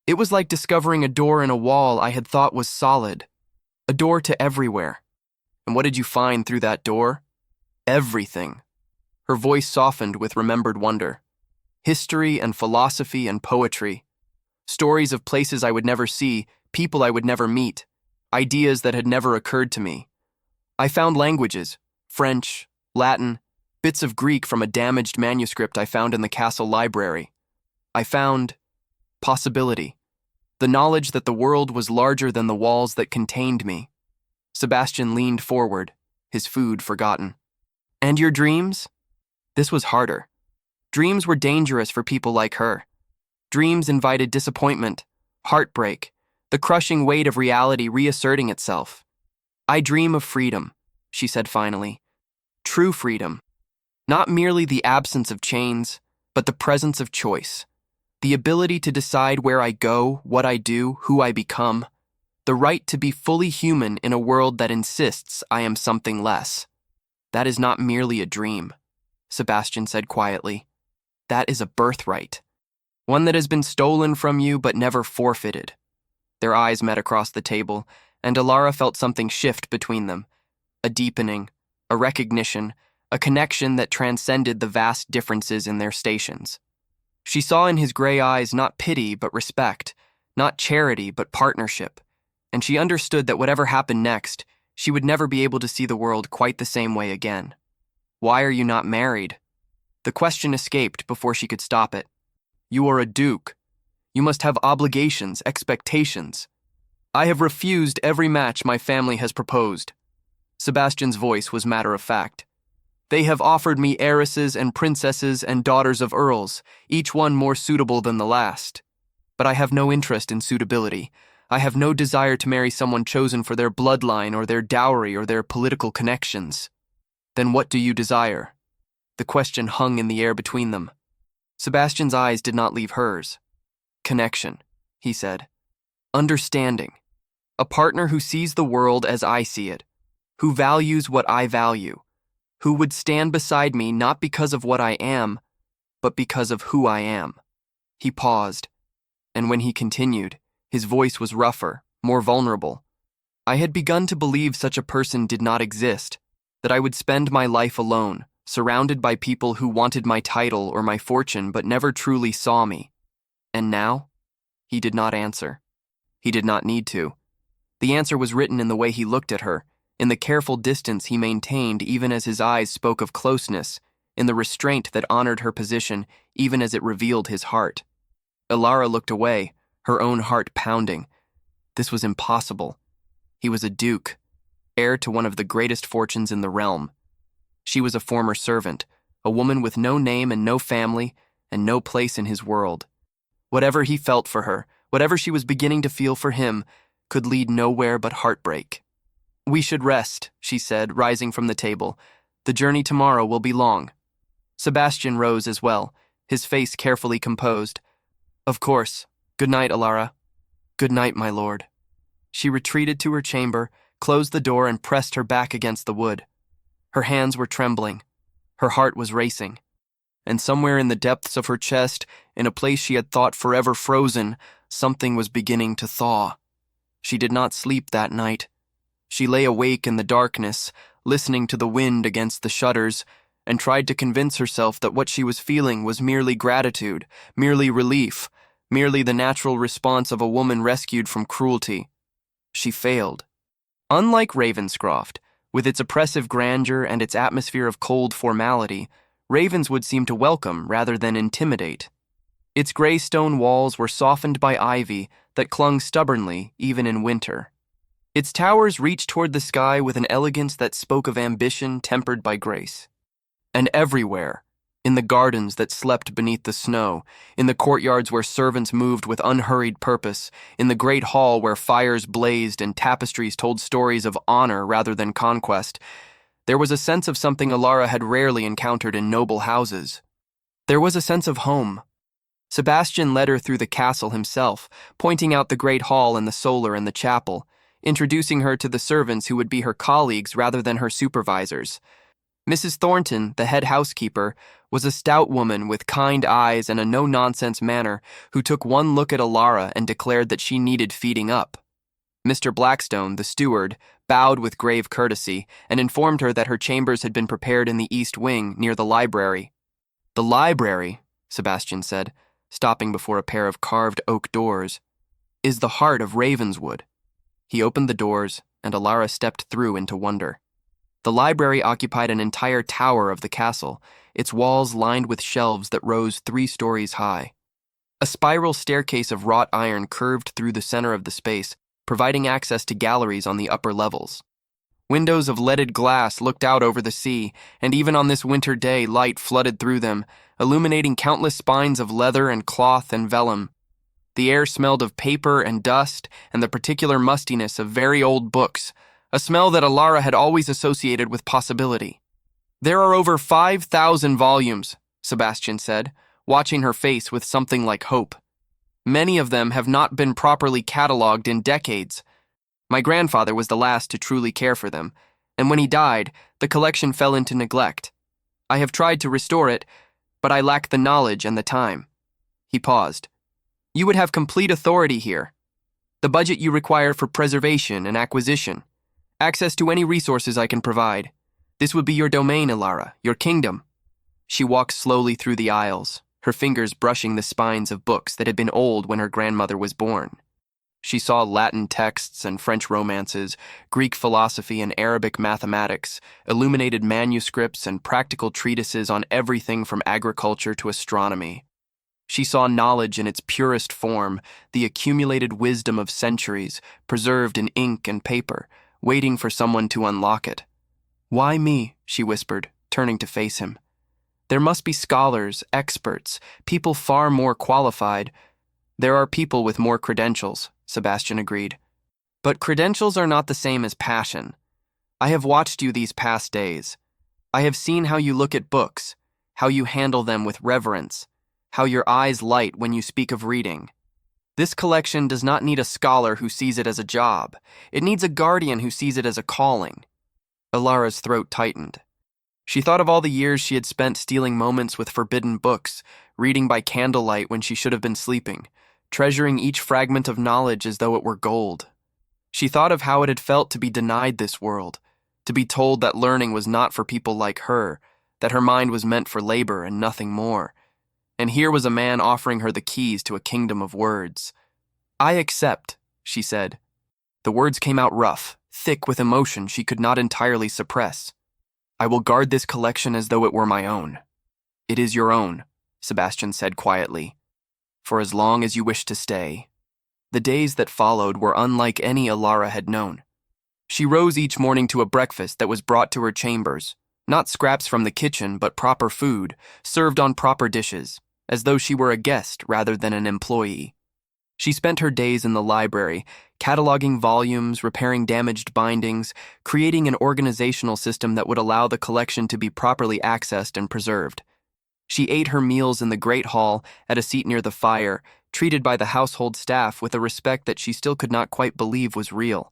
It was like discovering a door in a wall I had thought was solid, a door to everywhere. And what did you find through that door? Everything. Her voice softened with remembered wonder. History and philosophy and poetry. Stories of places I would never see, people I would never meet, ideas that had never occurred to me. I found languages, French, Latin, bits of Greek from a damaged manuscript I found in the castle library. I found possibility, the knowledge that the world was larger than the walls that contained me. Sebastian leaned forward, his food forgotten. And your dreams? This was harder. Dreams were dangerous for people like her. Dreams invited disappointment, heartbreak, the crushing weight of reality reasserting itself. I dream of freedom, she said finally. True freedom. Not merely the absence of chains, but the presence of choice. The ability to decide where I go, what I do, who I become. The right to be fully human in a world that insists I am something less. That is not merely a dream, Sebastian said quietly. That is a birthright. One that has been stolen from you but never forfeited. Their eyes met across the table, and Alara felt something shift between them. A deepening, a recognition, a connection that transcended the vast differences in their stations. She saw in his gray eyes not pity but respect, not charity but partnership, and she understood that whatever happened next, she would never be able to see the world quite the same way again. Why are you not married? The question escaped before she could stop it. You are a duke. You must have obligations, expectations. I have refused every match my family has proposed. Sebastian's voice was matter-of-fact. They have offered me heiresses and princesses and daughters of earls, each one more suitable than the last. But I have no interest in suitability. I have no desire to marry someone chosen for their bloodline or their dowry or their political connections. Then what do you desire? The question hung in the air between them. Sebastian's eyes did not leave hers. Connection, he said. Understanding. A partner who sees the world as I see it, who values what I value, who would stand beside me not because of what I am, but because of who I am. He paused, and when he continued, his voice was rougher, more vulnerable. I had begun to believe such a person did not exist, that I would spend my life alone, surrounded by people who wanted my title or my fortune but never truly saw me. And now? He did not answer. He did not need to. The answer was written in the way he looked at her, in the careful distance he maintained even as his eyes spoke of closeness, in the restraint that honored her position even as it revealed his heart. Alara looked away, her own heart pounding. This was impossible. He was a duke, heir to one of the greatest fortunes in the realm. She was a former servant, a woman with no name and no family, and no place in his world. Whatever he felt for her, whatever she was beginning to feel for him, could lead nowhere but heartbreak. We should rest, she said, rising from the table. The journey tomorrow will be long. Sebastian rose as well, his face carefully composed. Of course. Good night, Alara. Good night, my lord. She retreated to her chamber, closed the door, and pressed her back against the wood. Her hands were trembling. Her heart was racing. And somewhere in the depths of her chest, in a place she had thought forever frozen, something was beginning to thaw. She did not sleep that night. She lay awake in the darkness, listening to the wind against the shutters, and tried to convince herself that what she was feeling was merely gratitude, merely relief, merely the natural response of a woman rescued from cruelty. She failed. Unlike Ravenscroft, with its oppressive grandeur and its atmosphere of cold formality, Ravenswood seemed to welcome rather than intimidate. Its gray stone walls were softened by ivy that clung stubbornly even in winter. Its towers reached toward the sky with an elegance that spoke of ambition tempered by grace. And everywhere, in the gardens that slept beneath the snow, in the courtyards where servants moved with unhurried purpose, in the great hall where fires blazed and tapestries told stories of honor rather than conquest, there was a sense of something Alara had rarely encountered in noble houses. There was a sense of home. Sebastian led her through the castle himself, pointing out the great hall and the solar and the chapel, introducing her to the servants who would be her colleagues rather than her supervisors. Mrs. Thornton, the head housekeeper, was a stout woman with kind eyes and a no-nonsense manner who took one look at Alara and declared that she needed feeding up. Mr. Blackstone, the steward, bowed with grave courtesy and informed her that her chambers had been prepared in the east wing near the library. "The library," Sebastian said, stopping before a pair of carved oak doors, "is the heart of Ravenswood." He opened the doors, and Alara stepped through into wonder. The library occupied an entire tower of the castle, its walls lined with shelves that rose 3 stories high. A spiral staircase of wrought iron curved through the center of the space, providing access to galleries on the upper levels. Windows of leaded glass looked out over the sea, and even on this winter day light flooded through them, illuminating countless spines of leather and cloth and vellum. The air smelled of paper and dust and the particular mustiness of very old books, a smell that Alara had always associated with possibility. "There are over 5,000 volumes," Sebastian said, watching her face with something like hope. "Many of them have not been properly catalogued in decades. My grandfather was the last to truly care for them, and when he died, the collection fell into neglect. I have tried to restore it, but I lack the knowledge and the time." He paused. "You would have complete authority here. The budget you require for preservation and acquisition. Access to any resources I can provide. This would be your domain, Alara, your kingdom." She walked slowly through the aisles, her fingers brushing the spines of books that had been old when her grandmother was born. She saw Latin texts and French romances, Greek philosophy and Arabic mathematics, illuminated manuscripts and practical treatises on everything from agriculture to astronomy. She saw knowledge in its purest form, the accumulated wisdom of centuries, preserved in ink and paper, waiting for someone to unlock it. "Why me?" she whispered, turning to face him. "There must be scholars, experts, people far more qualified." "There are people with more credentials," Sebastian agreed. "But credentials are not the same as passion. I have watched you these past days. I have seen how you look at books, how you handle them with reverence, how your eyes light when you speak of reading. This collection does not need a scholar who sees it as a job. It needs a guardian who sees it as a calling." Alara's throat tightened. She thought of all the years she had spent stealing moments with forbidden books, reading by candlelight when she should have been sleeping, treasuring each fragment of knowledge as though it were gold. She thought of how it had felt to be denied this world, to be told that learning was not for people like her, that her mind was meant for labor and nothing more. And here was a man offering her the keys to a kingdom of words. "I accept," she said. The words came out rough, thick with emotion she could not entirely suppress. "I will guard this collection as though it were my own." "It is your own," Sebastian said quietly, "for as long as you wish to stay." The days that followed were unlike any Alara had known. She rose each morning to a breakfast that was brought to her chambers, not scraps from the kitchen, but proper food, served on proper dishes, as though she were a guest rather than an employee. She spent her days in the library, cataloging volumes, repairing damaged bindings, creating an organizational system that would allow the collection to be properly accessed and preserved. She ate her meals in the great hall, at a seat near the fire, treated by the household staff with a respect that she still could not quite believe was real.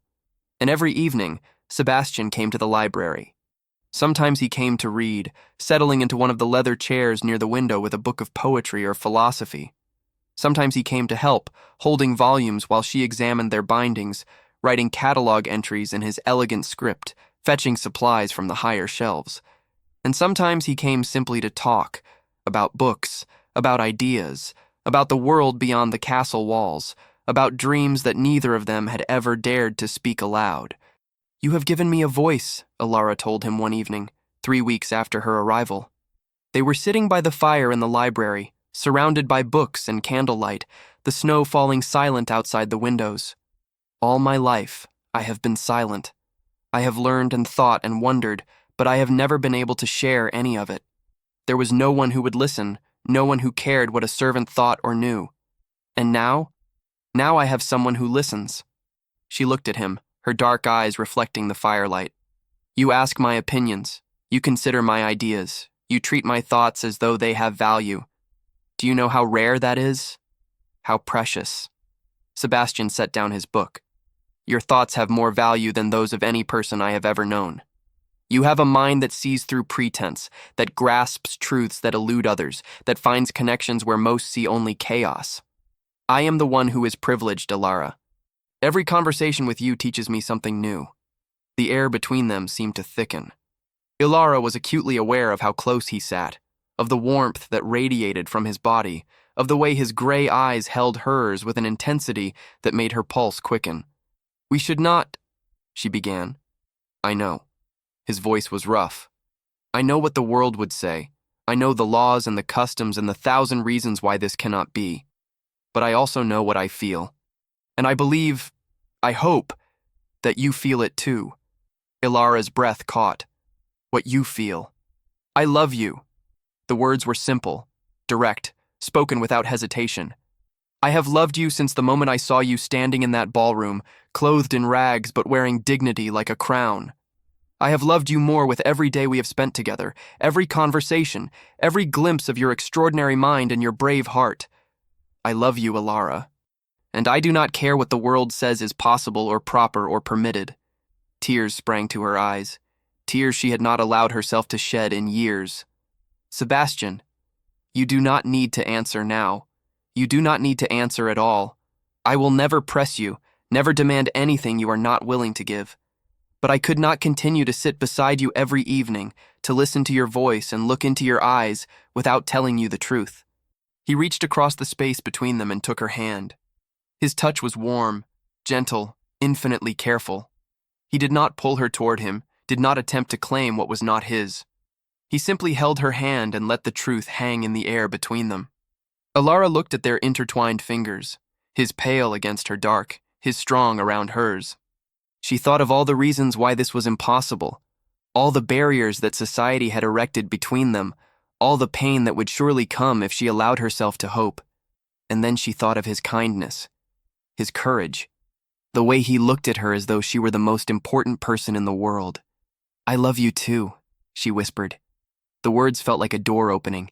And every evening, Sebastian came to the library. Sometimes he came to read, settling into one of the leather chairs near the window with a book of poetry or philosophy. Sometimes he came to help, holding volumes while she examined their bindings, writing catalog entries in his elegant script, fetching supplies from the higher shelves. And sometimes he came simply to talk, about books, about ideas, about the world beyond the castle walls, about dreams that neither of them had ever dared to speak aloud. "You have given me a voice," Alara told him one evening, 3 weeks after her arrival. They were sitting by the fire in the library, surrounded by books and candlelight, the snow falling silent outside the windows. "All my life, I have been silent. I have learned and thought and wondered, but I have never been able to share any of it. There was no one who would listen, no one who cared what a servant thought or knew. And now I have someone who listens." She looked at him, her dark eyes reflecting the firelight. "You ask my opinions. You consider my ideas. You treat my thoughts as though they have value. Do you know how rare that is? How precious. Sebastian set down his book. Your thoughts have more value than those of any person I have ever known. You have a mind that sees through pretense, that grasps truths that elude others, that finds connections where most see only chaos. I am the one who is privileged, Alara. Every conversation with you teaches me something new. The air between them seemed to thicken. Ilara was acutely aware of how close he sat, of the warmth that radiated from his body, of the way his gray eyes held hers with an intensity that made her pulse quicken. We should not, she began. I know. His voice was rough. I know what the world would say. I know the laws and the customs and the 1,000 reasons why this cannot be. But I also know what I feel. And I believe, I hope, that you feel it too. Ilara's breath caught. What you feel. I love you. The words were simple, direct, spoken without hesitation. I have loved you since the moment I saw you standing in that ballroom, clothed in rags but wearing dignity like a crown. I have loved you more with every day we have spent together, every conversation, every glimpse of your extraordinary mind and your brave heart. I love you, Ilara. And I do not care what the world says is possible or proper or permitted. Tears sprang to her eyes, tears she had not allowed herself to shed in years. Sebastian, you do not need to answer now. You do not need to answer at all. I will never press you, never demand anything you are not willing to give. But I could not continue to sit beside you every evening, to listen to your voice and look into your eyes without telling you the truth. He reached across the space between them and took her hand. His touch was warm, gentle, infinitely careful. He did not pull her toward him, did not attempt to claim what was not his. He simply held her hand and let the truth hang in the air between them. Ilara looked at their intertwined fingers, his pale against her dark, his strong around hers. She thought of all the reasons why this was impossible, all the barriers that society had erected between them, all the pain that would surely come if she allowed herself to hope. And then she thought of his kindness, his courage, the way he looked at her as though she were the most important person in the world. I love you too, she whispered. The words felt like a door opening.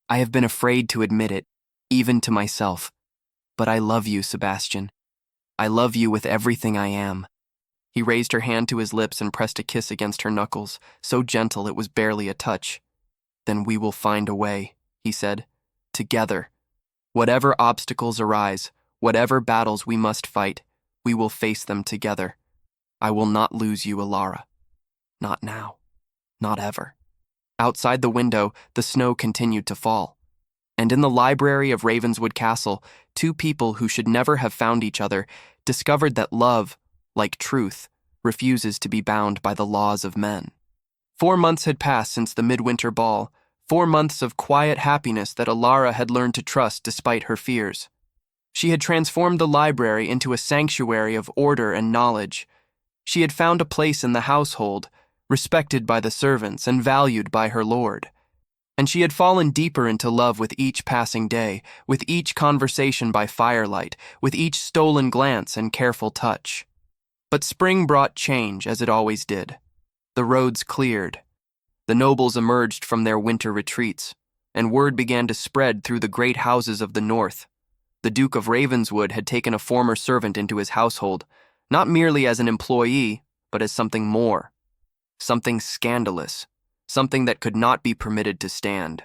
I have been afraid to admit it, even to myself. But I love you, Sebastian. I love you with everything I am. He raised her hand to his lips and pressed a kiss against her knuckles, so gentle it was barely a touch. Then we will find a way, he said, together. Whatever obstacles arise, whatever battles we must fight, we will face them together. I will not lose you, Ilara. Not now. Not ever. Outside the window, the snow continued to fall. And in the library of Ravenswood Castle, two people who should never have found each other discovered that love, like truth, refuses to be bound by the laws of men. 4 months had passed since the midwinter ball, 4 months of quiet happiness that Ilara had learned to trust despite her fears. She had transformed the library into a sanctuary of order and knowledge. She had found a place in the household, respected by the servants and valued by her lord. And she had fallen deeper into love with each passing day, with each conversation by firelight, with each stolen glance and careful touch. But spring brought change, as it always did. The roads cleared. The nobles emerged from their winter retreats, and word began to spread through the great houses of the north. The Duke of Ravenswood had taken a former servant into his household, not merely as an employee, but as something more. Something scandalous, something that could not be permitted to stand.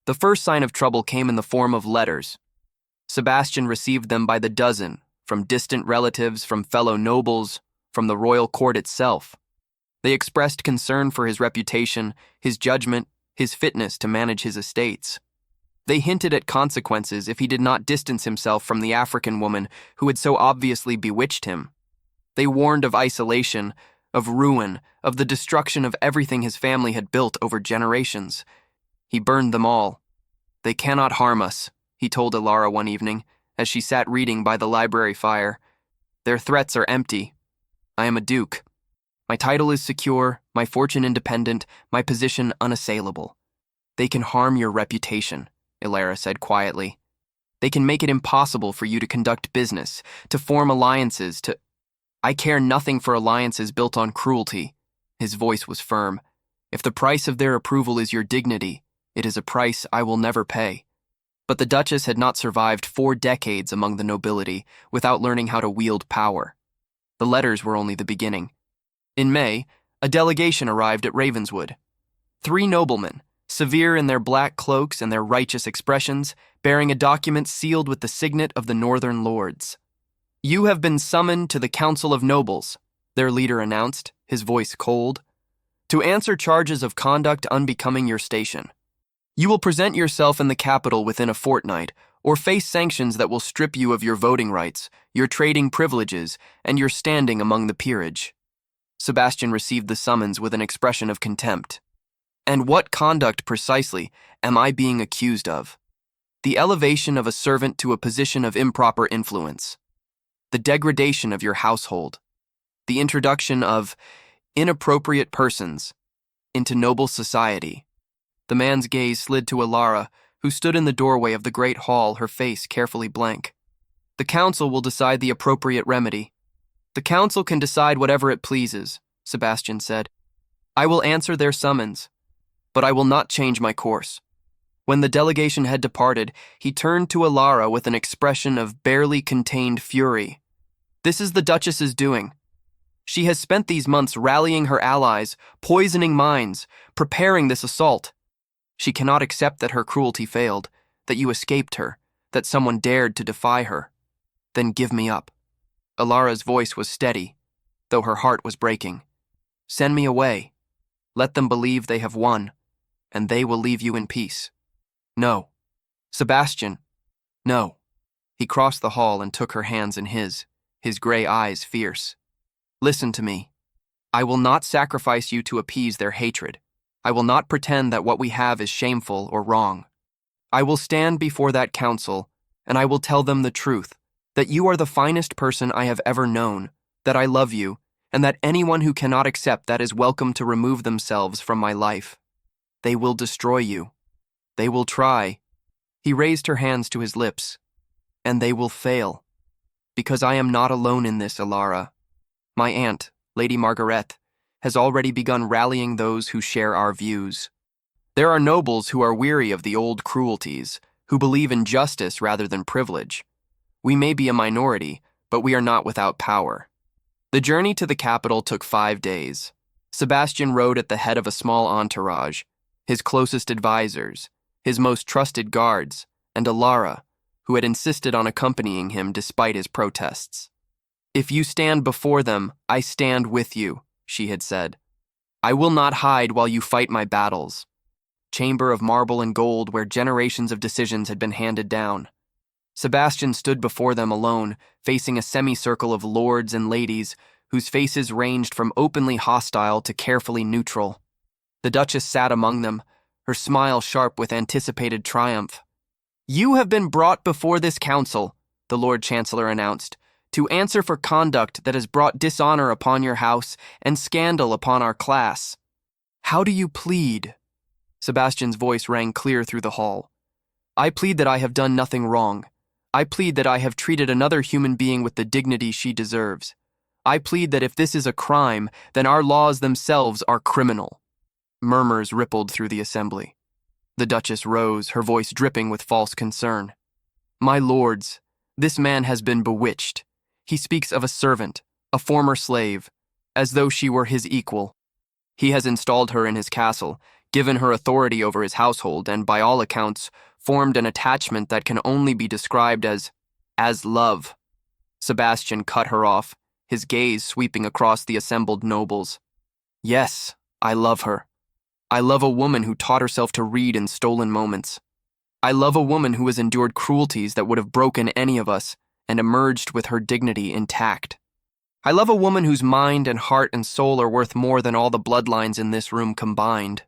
The first sign of trouble came in the form of letters. Sebastian received them by the dozen, from distant relatives, from fellow nobles, from the royal court itself. They expressed concern for his reputation, his judgment, his fitness to manage his estates. They hinted at consequences if he did not distance himself from the African woman who had so obviously bewitched him. They warned of isolation, of ruin, of the destruction of everything his family had built over generations. He burned them all. They cannot harm us, he told Ilara one evening, as she sat reading by the library fire. Their threats are empty. I am a duke. My title is secure, my fortune independent, my position unassailable. They can harm your reputation, Ilara said quietly. They can make it impossible for you to conduct business, to form alliances, to... I care nothing for alliances built on cruelty. His voice was firm. If the price of their approval is your dignity, it is a price I will never pay. But the Duchess had not survived 4 decades among the nobility without learning how to wield power. The letters were only the beginning. In May, a delegation arrived at Ravenswood. 3 noblemen, severe in their black cloaks and their righteous expressions, bearing a document sealed with the signet of the northern lords. "You have been summoned to the Council of Nobles," their leader announced, his voice cold, "to answer charges of conduct unbecoming your station. You will present yourself in the capital within a fortnight, or face sanctions that will strip you of your voting rights, your trading privileges, and your standing among the peerage." Sebastian received the summons with an expression of contempt. "And what conduct precisely am I being accused of?" "The elevation of a servant to a position of improper influence. The degradation of your household. The introduction of inappropriate persons into noble society." The man's gaze slid to Alara, who stood in the doorway of the great hall, her face carefully blank. "The council will decide the appropriate remedy." "The council can decide whatever it pleases," Sebastian said. "I will answer their summons, but I will not change my course." When the delegation had departed, he turned to Alara with an expression of barely contained fury. "This is the Duchess's doing. She has spent these months rallying her allies, poisoning minds, preparing this assault. She cannot accept that her cruelty failed, that you escaped her, that someone dared to defy her. Then give me up." Alara's voice was steady, though her heart was breaking. "Send me away. Let them believe they have won, and they will leave you in peace." "No. Sebastian, no." He crossed the hall and took her hands in his gray eyes fierce. "Listen to me. I will not sacrifice you to appease their hatred. I will not pretend that what we have is shameful or wrong. I will stand before that council, and I will tell them the truth, that you are the finest person I have ever known, that I love you, and that anyone who cannot accept that is welcome to remove themselves from my life. They will destroy you. They will try." He raised her hands to his lips. "And they will fail. Because I am not alone in this, Alara. My aunt, Lady Margaret, has already begun rallying those who share our views. There are nobles who are weary of the old cruelties, who believe in justice rather than privilege. We may be a minority, but we are not without power." The journey to the capital took 5 days. Sebastian rode at the head of a small entourage, his closest advisors, his most trusted guards, and Alara, who had insisted on accompanying him despite his protests. "If you stand before them, I stand with you," she had said. "I will not hide while you fight my battles." Chamber of marble and gold where generations of decisions had been handed down. Sebastian stood before them alone, facing a semicircle of lords and ladies whose faces ranged from openly hostile to carefully neutral. The Duchess sat among them, her smile sharp with anticipated triumph. "You have been brought before this council," the Lord Chancellor announced, "to answer for conduct that has brought dishonor upon your house and scandal upon our class." "How do you plead?" Sebastian's voice rang clear through the hall. "I plead that I have done nothing wrong. I plead that I have treated another human being with the dignity she deserves. I plead that if this is a crime, then our laws themselves are criminal." Murmurs rippled through the assembly. The Duchess rose, her voice dripping with false concern. "My lords, this man has been bewitched. He speaks of a servant, a former slave, as though she were his equal. He has installed her in his castle, given her authority over his household, and by all accounts, formed an attachment that can only be described as love." Sebastian cut her off, his gaze sweeping across the assembled nobles. "Yes, I love her. I love a woman who taught herself to read in stolen moments. I love a woman who has endured cruelties that would have broken any of us and emerged with her dignity intact. I love a woman whose mind and heart and soul are worth more than all the bloodlines in this room combined."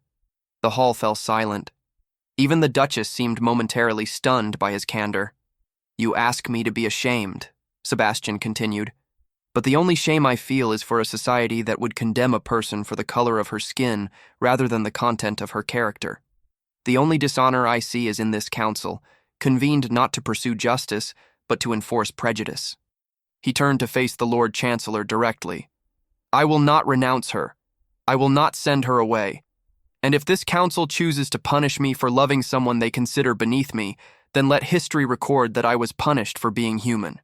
The hall fell silent. Even the Duchess seemed momentarily stunned by his candor. "You ask me to be ashamed," Sebastian continued, "but the only shame I feel is for a society that would condemn a person for the color of her skin rather than the content of her character. The only dishonor I see is in this council, convened not to pursue justice, but to enforce prejudice." He turned to face the Lord Chancellor directly. "I will not renounce her. I will not send her away. And if this council chooses to punish me for loving someone they consider beneath me, Then let history record that I was punished for being human.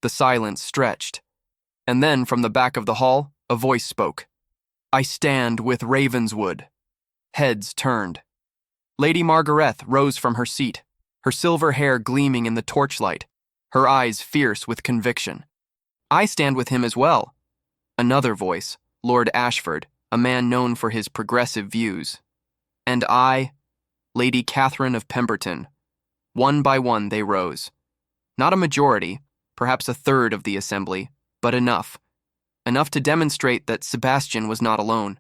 The silence stretched. And then, from the back of the hall, a voice spoke. I stand with Ravenswood. Heads turned. Lady Margareth rose from her seat, her silver hair gleaming in the torchlight, her eyes fierce with conviction. I stand with him as well. Another voice, Lord Ashford, a man known for his progressive views. And I, Lady Catherine of Pemberton. One by one they rose. Not a majority, perhaps a third of the assembly, but enough. Enough to demonstrate that Sebastian was not alone.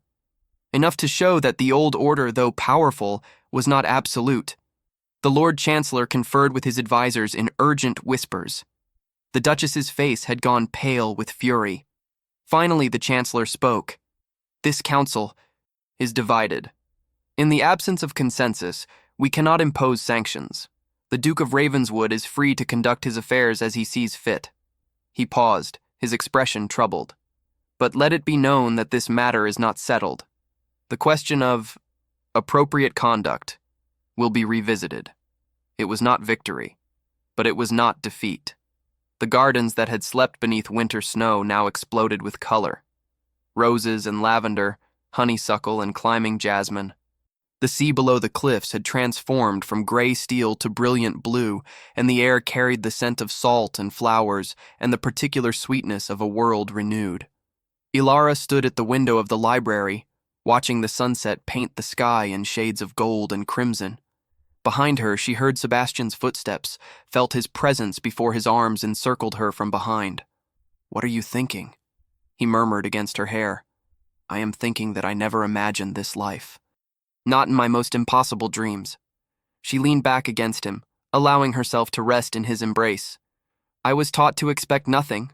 Enough to show that the old order, though powerful, was not absolute. The Lord Chancellor conferred with his advisers in urgent whispers. The Duchess's face had gone pale with fury. Finally, the Chancellor spoke. This council is divided. In the absence of consensus, we cannot impose sanctions. The Duke of Ravenswood is free to conduct his affairs as he sees fit. He paused, his expression troubled. But let it be known that this matter is not settled. The question of appropriate conduct will be revisited. It was not victory, but it was not defeat. The gardens that had slept beneath winter snow now exploded with color. Roses and lavender, honeysuckle and climbing jasmine. The sea below the cliffs had transformed from gray steel to brilliant blue, and the air carried the scent of salt and flowers and the particular sweetness of a world renewed. Ilara stood at the window of the library, watching the sunset paint the sky in shades of gold and crimson. Behind her, she heard Sebastian's footsteps, felt his presence before his arms encircled her from behind. What are you thinking? He murmured against her hair. I am thinking that I never imagined this life. Not in my most impossible dreams. She leaned back against him, allowing herself to rest in his embrace. I was taught to expect nothing,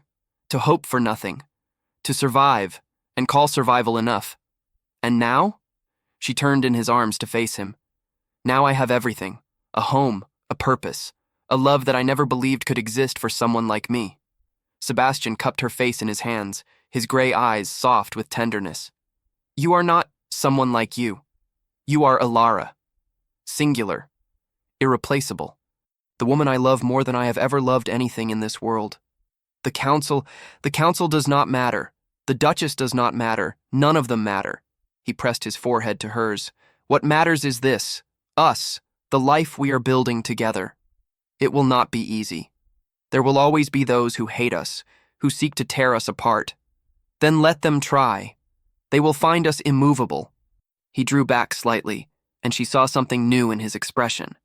to hope for nothing, to survive, and call survival enough. And now? She turned in his arms to face him. Now I have everything, a home, a purpose, a love that I never believed could exist for someone like me. Sebastian cupped her face in his hands, his gray eyes soft with tenderness. You are not someone like you. You are Ilara. Singular. Irreplaceable. The woman I love more than I have ever loved anything in this world. The council does not matter. The Duchess does not matter. None of them matter. He pressed his forehead to hers. What matters is this, us, the life we are building together. It will not be easy. There will always be those who hate us, who seek to tear us apart. Then let them try. They will find us immovable. He drew back slightly, and she saw something new in his expression,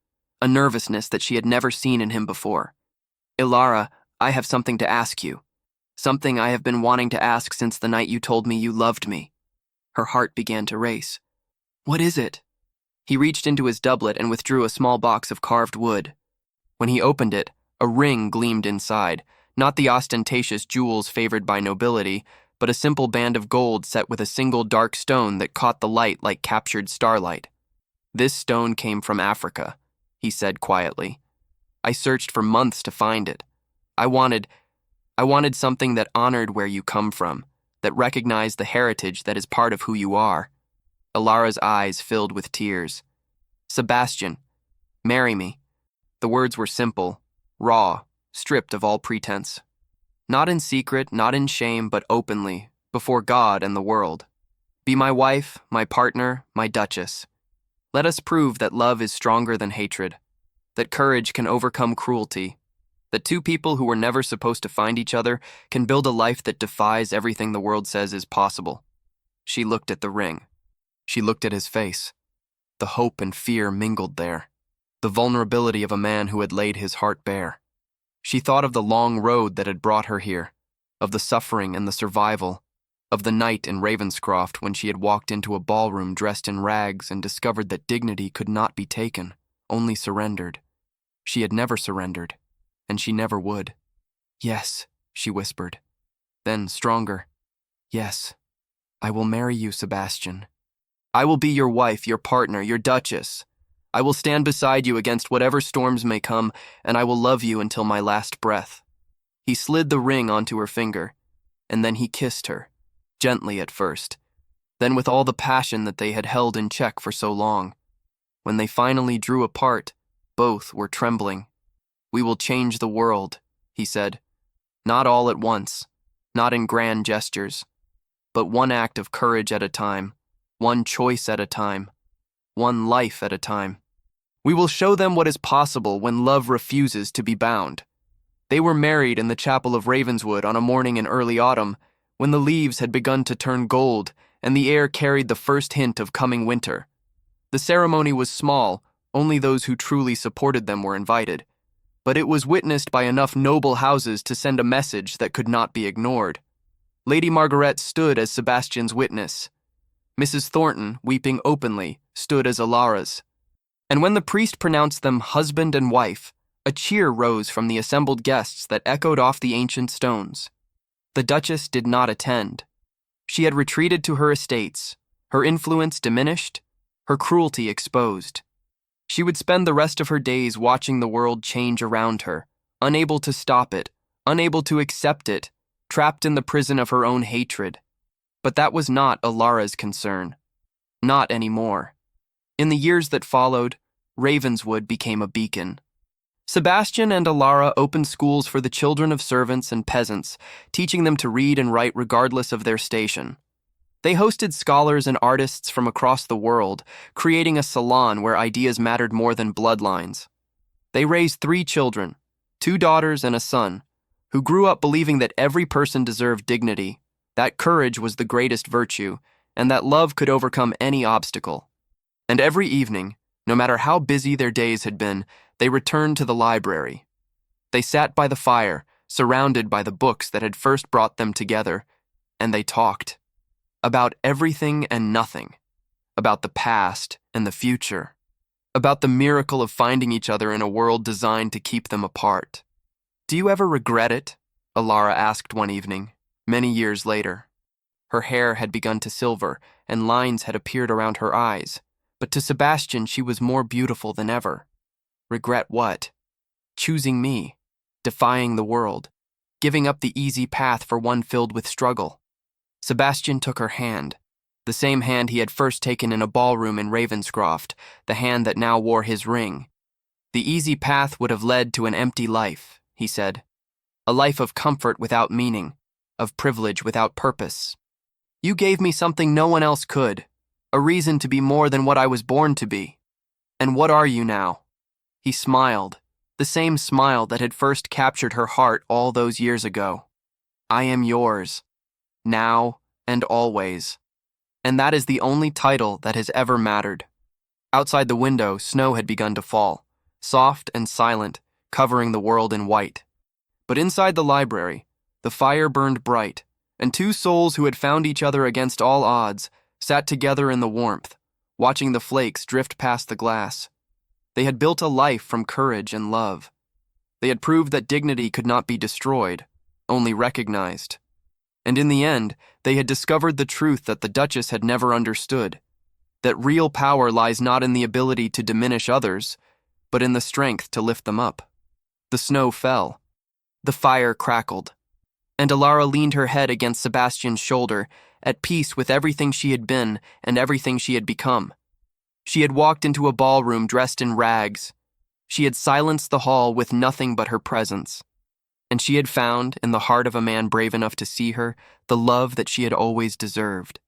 a nervousness that she had never seen in him before. Ilara, I have something to ask you. Something I have been wanting to ask since the night you told me you loved me. Her heart began to race. What is it? He reached into his doublet and withdrew a small box of carved wood. When he opened it, a ring gleamed inside, not the ostentatious jewels favored by nobility, but a simple band of gold set with a single dark stone that caught the light like captured starlight. This stone came from Africa, he said quietly. I searched for months to find it. I wanted something that honored where you come from, that recognized the heritage that is part of who you are. Ilara's eyes filled with tears. Sebastian, marry me. The words were simple, raw, stripped of all pretense. Not in secret, not in shame, but openly, before God and the world. Be my wife, my partner, my Duchess. Let us prove that love is stronger than hatred, that courage can overcome cruelty, that two people who were never supposed to find each other can build a life that defies everything the world says is possible. She looked at the ring. She looked at his face. The hope and fear mingled there, the vulnerability of a man who had laid his heart bare. She thought of the long road that had brought her here, of the suffering and the survival, of the night in Ravenscroft when she had walked into a ballroom dressed in rags and discovered that dignity could not be taken, only surrendered. She had never surrendered, and she never would. Yes, she whispered. Then, stronger, yes, I will marry you, Sebastian. I will be your wife, your partner, your Duchess. I will stand beside you against whatever storms may come, and I will love you until my last breath. He slid the ring onto her finger, and then he kissed her, gently at first, then with all the passion that they had held in check for so long. When they finally drew apart, Both were trembling. "We will change the world," he said. "Not all at once, not in grand gestures, but one act of courage at a time, one choice at a time, one life at a time. We will show them what is possible when love refuses to be bound." They were married in the chapel of Ravenswood on a morning in early autumn, when the leaves had begun to turn gold and the air carried the first hint of coming winter. The ceremony was small, only those who truly supported them were invited, but it was witnessed by enough noble houses to send a message that could not be ignored. Lady Margaret stood as Sebastian's witness. Mrs. Thornton, weeping openly, stood as Alara's. And when the priest pronounced them husband and wife, a cheer rose from the assembled guests that echoed off the ancient stones. The Duchess did not attend. She had retreated to her estates, her influence diminished, her cruelty exposed. She would spend the rest of her days watching the world change around her, unable to stop it, unable to accept it, trapped in the prison of her own hatred. But that was not Alara's concern. Not anymore. In the years that followed, Ravenswood became a beacon. Sebastian and Alara opened schools for the children of servants and peasants, teaching them to read and write regardless of their station. They hosted scholars and artists from across the world, creating a salon where ideas mattered more than bloodlines. They raised 3 children, 2 daughters and a son, who grew up believing that every person deserved dignity, that courage was the greatest virtue, and that love could overcome any obstacle. And every evening, no matter how busy their days had been, they returned to the library. They sat by the fire, surrounded by the books that had first brought them together, and they talked. About everything and nothing. About the past and the future. About the miracle of finding each other in a world designed to keep them apart. "Do you ever regret it?" Alara asked one evening, many years later. Her hair had begun to silver, and lines had appeared around her eyes, but to Sebastian she was more beautiful than ever. Regret what? Choosing me, defying the world, giving up the easy path for one filled with struggle. Sebastian took her hand, the same hand he had first taken in a ballroom in Ravenscroft, the hand that now wore his ring. "The easy path would have led to an empty life," he said. "A life of comfort without meaning, of privilege without purpose. You gave me something no one else could, a reason to be more than what I was born to be. And what are you now?" He smiled, the same smile that had first captured her heart all those years ago. "I am yours, now and always." And that is the only title that has ever mattered. Outside the window, snow had begun to fall, soft and silent, covering the world in white. But inside the library, the fire burned bright, and 2 souls who had found each other against all odds sat together in the warmth, watching the flakes drift past the glass. They had built a life from courage and love. They had proved that dignity could not be destroyed, only recognized. And in the end, they had discovered the truth that the Duchess had never understood, that real power lies not in the ability to diminish others, but in the strength to lift them up. The snow fell. The fire crackled. And Alara leaned her head against Sebastian's shoulder, at peace with everything she had been and everything she had become. She had walked into a ballroom dressed in rags. She had silenced the hall with nothing but her presence. And she had found, in the heart of a man brave enough to see her, the love that she had always deserved.